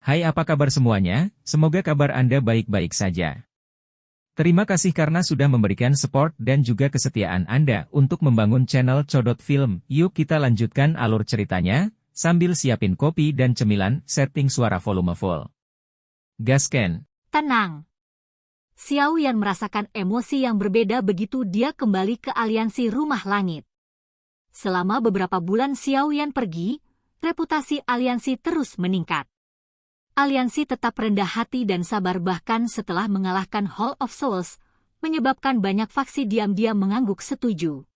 Hai, apa kabar semuanya? Semoga kabar Anda baik-baik saja. Terima kasih karena sudah memberikan support dan juga kesetiaan Anda untuk membangun channel Codot Film. Yuk kita lanjutkan alur ceritanya, sambil siapin kopi dan cemilan, setting suara volume full. Gasken. Tenang. Xiao Yan merasakan emosi yang berbeda begitu dia kembali ke aliansi Rumah Langit. Selama beberapa bulan Xiao Yan pergi, reputasi aliansi terus meningkat. Aliansi tetap rendah hati dan sabar bahkan setelah mengalahkan Hall of Souls, menyebabkan banyak faksi diam-diam mengangguk setuju.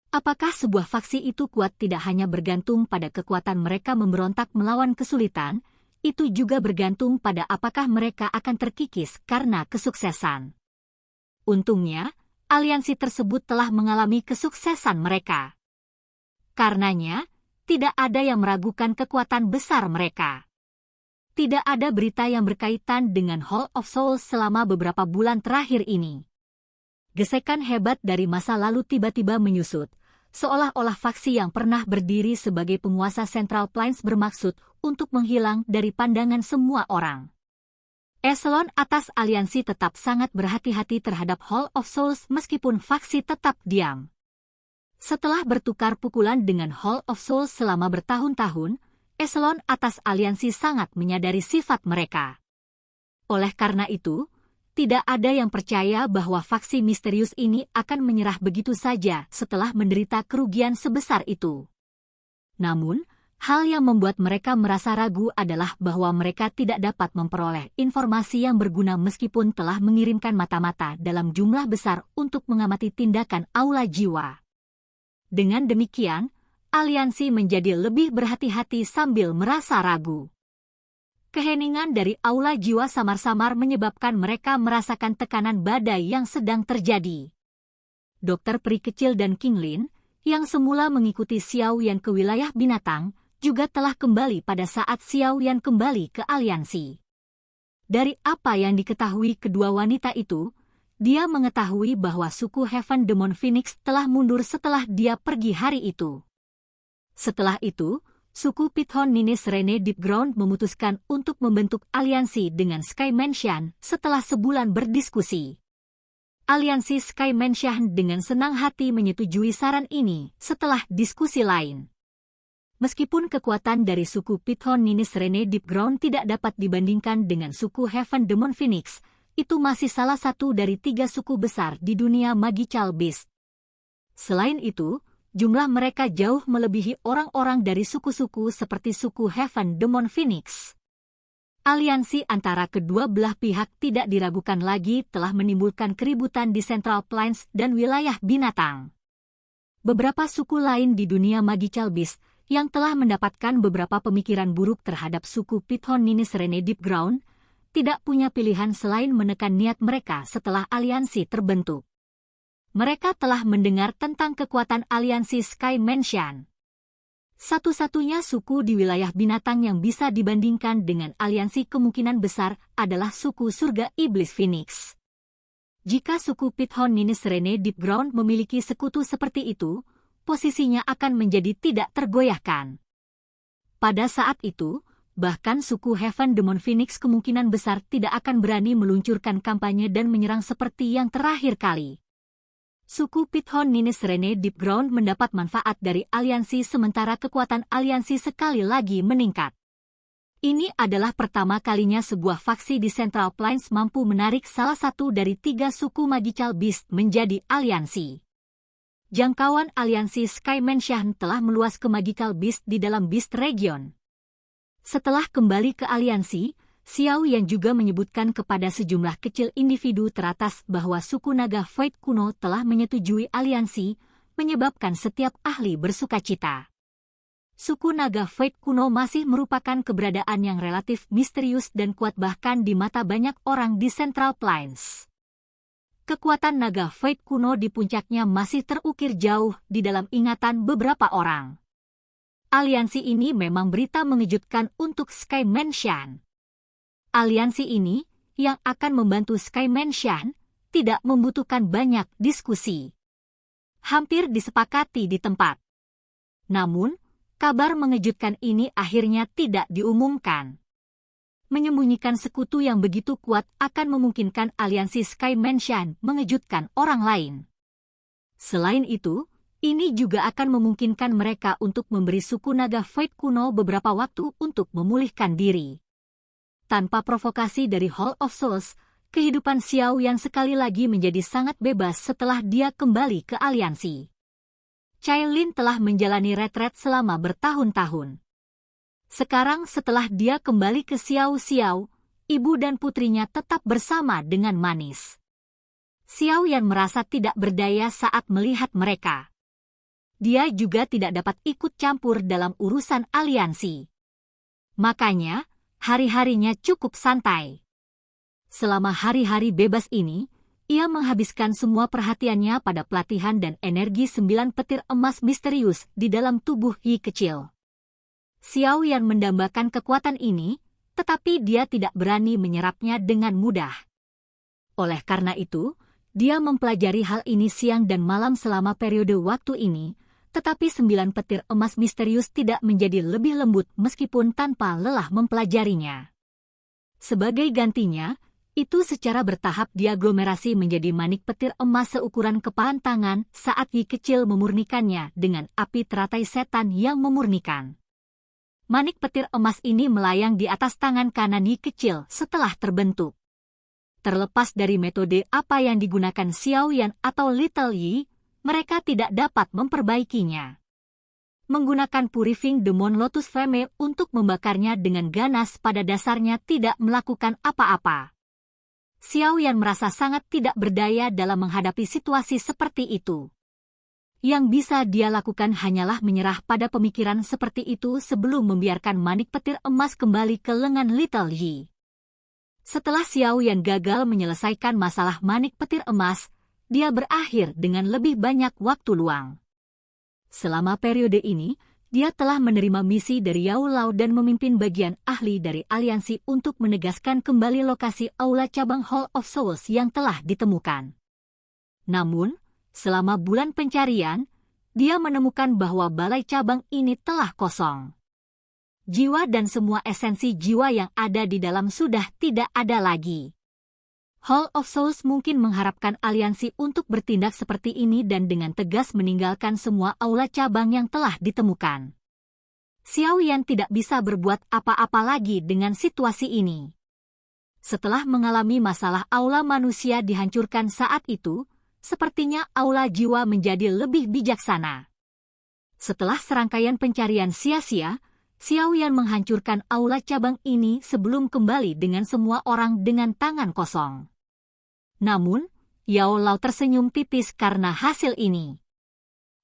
Apakah sebuah faksi itu kuat tidak hanya bergantung pada kekuatan mereka memberontak melawan kesulitan, itu juga bergantung pada apakah mereka akan terkikis karena kesuksesan. Untungnya, aliansi tersebut telah mengalami kesuksesan mereka. Karenanya, tidak ada yang meragukan kekuatan besar mereka. Tidak ada berita yang berkaitan dengan Hall of Souls selama beberapa bulan terakhir ini. Gesekan hebat dari masa lalu tiba-tiba menyusut, seolah-olah faksi yang pernah berdiri sebagai penguasa Central Plains bermaksud untuk menghilang dari pandangan semua orang. Eselon atas aliansi tetap sangat berhati-hati terhadap Hall of Souls meskipun faksi tetap diam. Setelah bertukar pukulan dengan Hall of Souls selama bertahun-tahun, Eselon atas aliansi sangat menyadari sifat mereka. Oleh karena itu, tidak ada yang percaya bahwa faksi misterius ini akan menyerah begitu saja setelah menderita kerugian sebesar itu. Namun, hal yang membuat mereka merasa ragu adalah bahwa mereka tidak dapat memperoleh informasi yang berguna meskipun telah mengirimkan mata-mata dalam jumlah besar untuk mengamati tindakan aula jiwa. Dengan demikian, aliansi menjadi lebih berhati-hati sambil merasa ragu. Keheningan dari aula jiwa samar-samar menyebabkan mereka merasakan tekanan badai yang sedang terjadi. Dokter peri kecil dan King Lin, yang semula mengikuti Xiao Yan ke wilayah binatang, juga telah kembali pada saat Xiao Yan kembali ke aliansi. Dari apa yang diketahui kedua wanita itu, dia mengetahui bahwa suku Heaven Demon Phoenix telah mundur setelah dia pergi hari itu. Setelah itu, suku Pithon Nines Rene Deep Ground memutuskan untuk membentuk aliansi dengan Sky Mansion setelah sebulan berdiskusi. Aliansi Sky Mansion dengan senang hati menyetujui saran ini setelah diskusi lain. Meskipun kekuatan dari suku Pithon Nines Rene Deep Ground tidak dapat dibandingkan dengan suku Heaven Demon Phoenix, itu masih salah satu dari 3 suku besar di dunia Magical Beast. Selain itu, jumlah mereka jauh melebihi orang-orang dari suku-suku seperti suku Heaven Demon Phoenix. Aliansi antara kedua belah pihak tidak diragukan lagi telah menimbulkan keributan di Central Plains dan wilayah binatang. Beberapa suku lain di dunia Magical Beast yang telah mendapatkan beberapa pemikiran buruk terhadap suku Pithon Nines Rene Deep Ground tidak punya pilihan selain menekan niat mereka setelah aliansi terbentuk. Mereka telah mendengar tentang kekuatan aliansi Sky Mansion. Satu-satunya suku di wilayah binatang yang bisa dibandingkan dengan aliansi kemungkinan besar adalah suku surga iblis Phoenix. Jika suku Pithon Nines Rene Deep Ground memiliki sekutu seperti itu, posisinya akan menjadi tidak tergoyahkan. Pada saat itu, bahkan suku Heaven Demon Phoenix kemungkinan besar tidak akan berani meluncurkan kampanye dan menyerang seperti yang terakhir kali. Suku Pithon Nines Rene Deep Ground mendapat manfaat dari aliansi sementara kekuatan aliansi sekali lagi meningkat. Ini adalah pertama kalinya sebuah faksi di Central Plains mampu menarik salah satu dari 3 suku Magical Beast menjadi aliansi. Jangkauan aliansi Sky Mansion telah meluas ke Magical Beast di dalam Beast Region. Setelah kembali ke aliansi, Xiao Yan juga menyebutkan kepada sejumlah kecil individu teratas bahwa suku naga Void kuno telah menyetujui aliansi, menyebabkan setiap ahli bersukacita. Suku naga Void kuno masih merupakan keberadaan yang relatif misterius dan kuat bahkan di mata banyak orang di Central Plains. Kekuatan naga Void kuno di puncaknya masih terukir jauh di dalam ingatan beberapa orang. Aliansi ini memang berita mengejutkan untuk Sky Mansion. Aliansi ini, yang akan membantu Sky Mansion, tidak membutuhkan banyak diskusi. Hampir disepakati di tempat. Namun, kabar mengejutkan ini akhirnya tidak diumumkan. menyembunyikan sekutu yang begitu kuat akan memungkinkan aliansi Sky Mansion mengejutkan orang lain. Selain itu, ini juga akan memungkinkan mereka untuk memberi suku naga Void kuno beberapa waktu untuk memulihkan diri. Tanpa provokasi dari Hall of Souls, kehidupan Xiao Yan sekali lagi menjadi sangat bebas setelah dia kembali ke aliansi. Cai Lin telah menjalani retret selama bertahun-tahun. Sekarang setelah dia kembali ke Xiao Xiao, ibu dan putrinya tetap bersama dengan manis. Xiao Yan merasa tidak berdaya saat melihat mereka. Dia juga tidak dapat ikut campur dalam urusan aliansi. Makanya, hari-harinya cukup santai. Selama hari-hari bebas ini, ia menghabiskan semua perhatiannya pada pelatihan dan energi 9 petir emas misterius di dalam tubuh Yi kecil. Xiao Yan mendambakan kekuatan ini, tetapi dia tidak berani menyerapnya dengan mudah. Oleh karena itu, dia mempelajari hal ini siang dan malam selama periode waktu ini, tetapi 9 petir emas misterius tidak menjadi lebih lembut meskipun tanpa lelah mempelajarinya. Sebagai gantinya, itu secara bertahap diaglomerasi menjadi manik petir emas seukuran kepalan tangan saat Yi kecil memurnikannya dengan api teratai setan yang memurnikan. Manik petir emas ini melayang di atas tangan kanan Yi kecil setelah terbentuk. Terlepas dari metode apa yang digunakan Xiao Yan atau Little Yi, mereka tidak dapat memperbaikinya. Menggunakan Purifying Demon Lotus Flame untuk membakarnya dengan ganas pada dasarnya tidak melakukan apa-apa. Xiao Yan merasa sangat tidak berdaya dalam menghadapi situasi seperti itu. Yang bisa dia lakukan hanyalah menyerah pada pemikiran seperti itu sebelum membiarkan manik petir emas kembali ke lengan Little Yi. Setelah Xiao Yan gagal menyelesaikan masalah manik petir emas, dia berakhir dengan lebih banyak waktu luang. Selama periode ini, dia telah menerima misi dari Yao Lao dan memimpin bagian ahli dari aliansi untuk menegaskan kembali lokasi aula cabang Hall of Souls yang telah ditemukan. Namun, selama bulan pencarian, dia menemukan bahwa balai cabang ini telah kosong. Jiwa dan semua esensi jiwa yang ada di dalam sudah tidak ada lagi. Hall of Souls mungkin mengharapkan aliansi untuk bertindak seperti ini dan dengan tegas meninggalkan semua aula cabang yang telah ditemukan. Xiao Yan tidak bisa berbuat apa-apa lagi dengan situasi ini. Setelah mengalami masalah aula manusia dihancurkan saat itu, sepertinya aula jiwa menjadi lebih bijaksana. Setelah serangkaian pencarian sia-sia, Xiao Yan menghancurkan aula cabang ini sebelum kembali dengan semua orang dengan tangan kosong. Namun, Yao Lao tersenyum tipis karena hasil ini.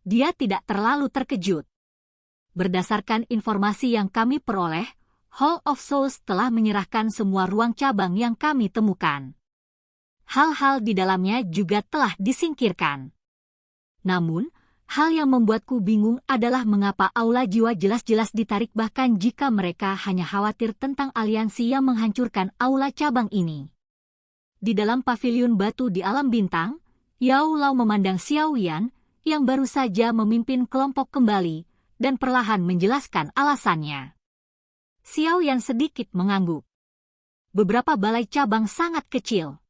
Dia tidak terlalu terkejut. Berdasarkan informasi yang kami peroleh, Hall of Souls telah menyerahkan semua ruang cabang yang kami temukan. Hal-hal di dalamnya juga telah disingkirkan. Namun, hal yang membuatku bingung adalah mengapa aula jiwa jelas-jelas ditarik bahkan jika mereka hanya khawatir tentang aliansi yang menghancurkan aula cabang ini. Di dalam paviliun batu di alam bintang, Yao Lao memandang Xiao Yan, yang baru saja memimpin kelompok kembali, dan perlahan menjelaskan alasannya. Xiao Yan sedikit mengangguk. Beberapa balai cabang sangat kecil.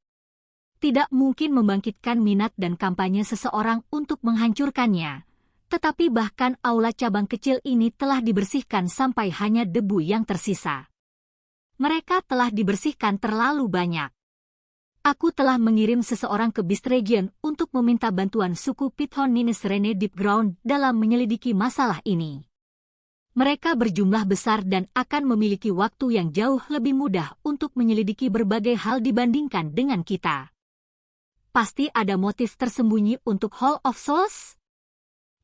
Tidak mungkin membangkitkan minat dan kampanye seseorang untuk menghancurkannya. Tetapi bahkan aula cabang kecil ini telah dibersihkan sampai hanya debu yang tersisa. Mereka telah dibersihkan terlalu banyak. Aku telah mengirim seseorang ke Beast Region untuk meminta bantuan suku Python Nines Rene Deep Ground dalam menyelidiki masalah ini. Mereka berjumlah besar dan akan memiliki waktu yang jauh lebih mudah untuk menyelidiki berbagai hal dibandingkan dengan kita. Pasti ada motif tersembunyi untuk Hall of Souls?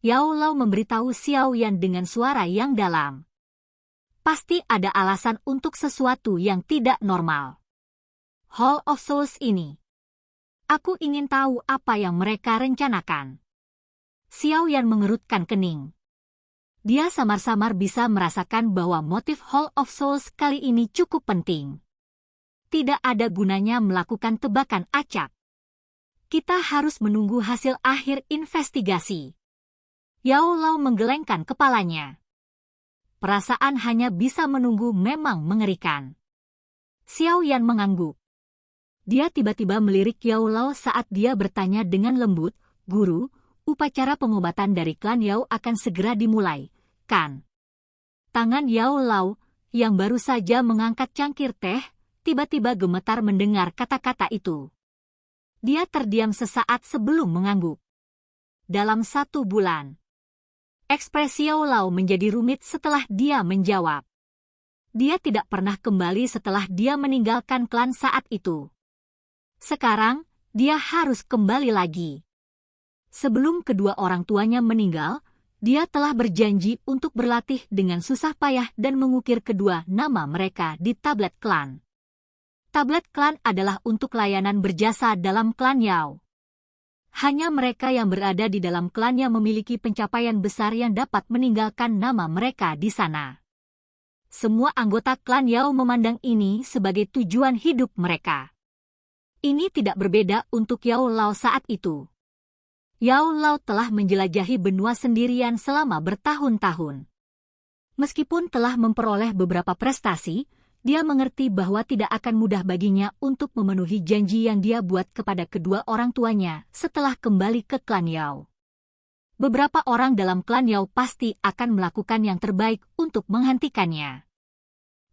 Yao Lao memberitahu Xiao Yan dengan suara yang dalam. Pasti ada alasan untuk sesuatu yang tidak normal. Hall of Souls ini. Aku ingin tahu apa yang mereka rencanakan. Xiao Yan mengerutkan kening. Dia samar-samar bisa merasakan bahwa motif Hall of Souls kali ini cukup penting. Tidak ada gunanya melakukan tebakan acak. Kita harus menunggu hasil akhir investigasi. Yao Lao menggelengkan kepalanya. Perasaan hanya bisa menunggu memang mengerikan. Xiao Yan mengangguk. Dia tiba-tiba melirik Yao Lao saat dia bertanya dengan lembut, "Guru, upacara pengobatan dari klan Yao akan segera dimulai, kan?" Tangan Yao Lao, yang baru saja mengangkat cangkir teh, tiba-tiba gemetar mendengar kata-kata itu. Dia terdiam sesaat sebelum mengangguk. Dalam 1 bulan. Ekspresi Yao Lao menjadi rumit setelah dia menjawab. Dia tidak pernah kembali setelah dia meninggalkan klan saat itu. Sekarang, dia harus kembali lagi. Sebelum kedua orang tuanya meninggal, dia telah berjanji untuk berlatih dengan susah payah dan mengukir kedua nama mereka di tablet klan. Tablet klan adalah untuk layanan berjasa dalam klan Yao. Hanya mereka yang berada di dalam klan yang memiliki pencapaian besar yang dapat meninggalkan nama mereka di sana. Semua anggota klan Yao memandang ini sebagai tujuan hidup mereka. Ini tidak berbeda untuk Yao Lao saat itu. Yao Lao telah menjelajahi benua sendirian selama bertahun-tahun. Meskipun telah memperoleh beberapa prestasi, dia mengerti bahwa tidak akan mudah baginya untuk memenuhi janji yang dia buat kepada kedua orang tuanya setelah kembali ke klan Yao. Beberapa orang dalam klan Yao pasti akan melakukan yang terbaik untuk menghentikannya.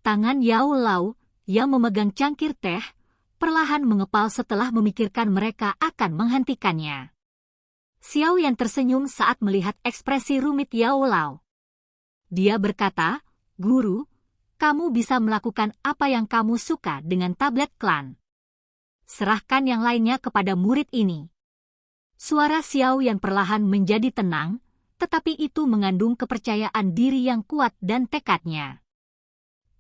Tangan Yao Lao, yang memegang cangkir teh, perlahan mengepal setelah memikirkan mereka akan menghentikannya. Xiao Yan tersenyum saat melihat ekspresi rumit Yao Lao. Dia berkata, "Guru, kamu bisa melakukan apa yang kamu suka dengan tablet klan. Serahkan yang lainnya kepada murid ini." Suara Xiao Yan perlahan menjadi tenang, tetapi itu mengandung kepercayaan diri yang kuat dan tekadnya.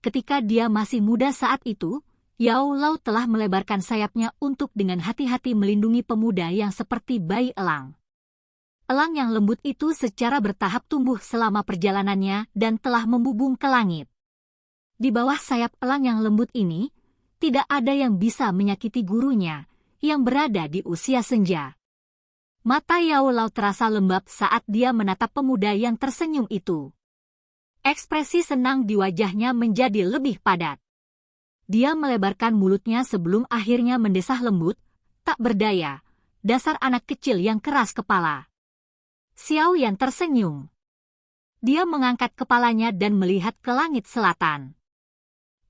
Ketika dia masih muda saat itu, Yao Lao telah melebarkan sayapnya untuk dengan hati-hati melindungi pemuda yang seperti bayi elang. Elang yang lembut itu secara bertahap tumbuh selama perjalanannya dan telah membubung ke langit. Di bawah sayap elang yang lembut ini, tidak ada yang bisa menyakiti gurunya, yang berada di usia senja. Mata Yao Lao terasa lembab saat dia menatap pemuda yang tersenyum itu. Ekspresi senang di wajahnya menjadi lebih padat. Dia melebarkan mulutnya sebelum akhirnya mendesah lembut, "Tak berdaya, dasar anak kecil yang keras kepala." Xiao Yan tersenyum. Dia mengangkat kepalanya dan melihat ke langit selatan.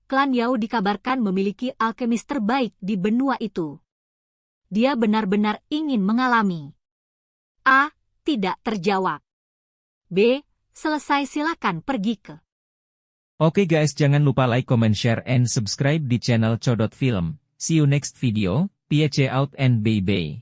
Klan Yao dikabarkan memiliki alkemis terbaik di benua itu. Dia benar-benar ingin mengalami. A. Tidak terjawab. B. Selesai, silakan pergi ke. Oke guys, jangan lupa like, comment, share, and subscribe di channel Codot Film. See you next video, peace out and bye-bye.